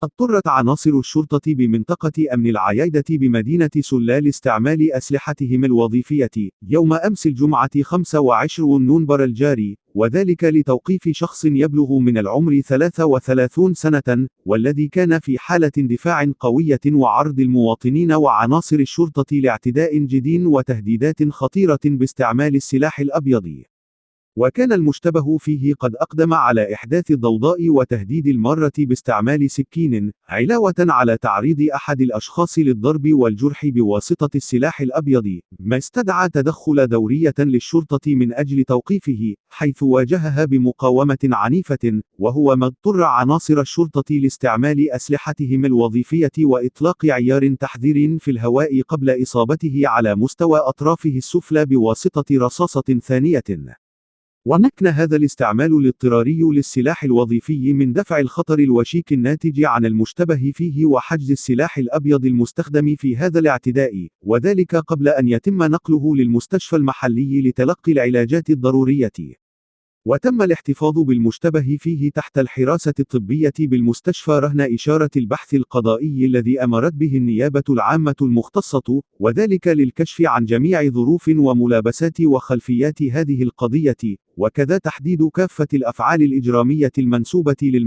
اضطرت عناصر الشرطة بمنطقة أمن العييدة بمدينة سلال لاستعمال أسلحتهم الوظيفية يوم أمس الجمعة 25 نوفمبر الجاري، وذلك لتوقيف شخص يبلغ من العمر 33 سنة، والذي كان في حالة اندفاع قوية وعرض المواطنين وعناصر الشرطة لاعتداء جدي وتهديدات خطيرة باستعمال السلاح الأبيض. وكان المشتبه فيه قد أقدم على إحداث الضوضاء وتهديد المارة باستعمال سكين، علاوة على تعريض أحد الأشخاص للضرب والجرح بواسطة السلاح الأبيض، ما استدعى تدخل دورية للشرطة من أجل توقيفه، حيث واجهها بمقاومة عنيفة، وهو ما اضطر عناصر الشرطة لاستعمال أسلحتهم الوظيفية وإطلاق عيار تحذير في الهواء قبل إصابته على مستوى أطرافه السفلى بواسطة رصاصة ثانية. ومكن هذا الاستعمال الاضطراري للسلاح الوظيفي من دفع الخطر الوشيك الناتج عن المشتبه فيه وحجز السلاح الأبيض المستخدم في هذا الاعتداء، وذلك قبل أن يتم نقله للمستشفى المحلي لتلقي العلاجات الضرورية. وتم الاحتفاظ بالمشتبه فيه تحت الحراسة الطبية بالمستشفى رهن إشارة البحث القضائي الذي أمرت به النيابة العامة المختصة، وذلك للكشف عن جميع ظروف وملابسات وخلفيات هذه القضية، وكذا تحديد كافة الأفعال الإجرامية المنسوبة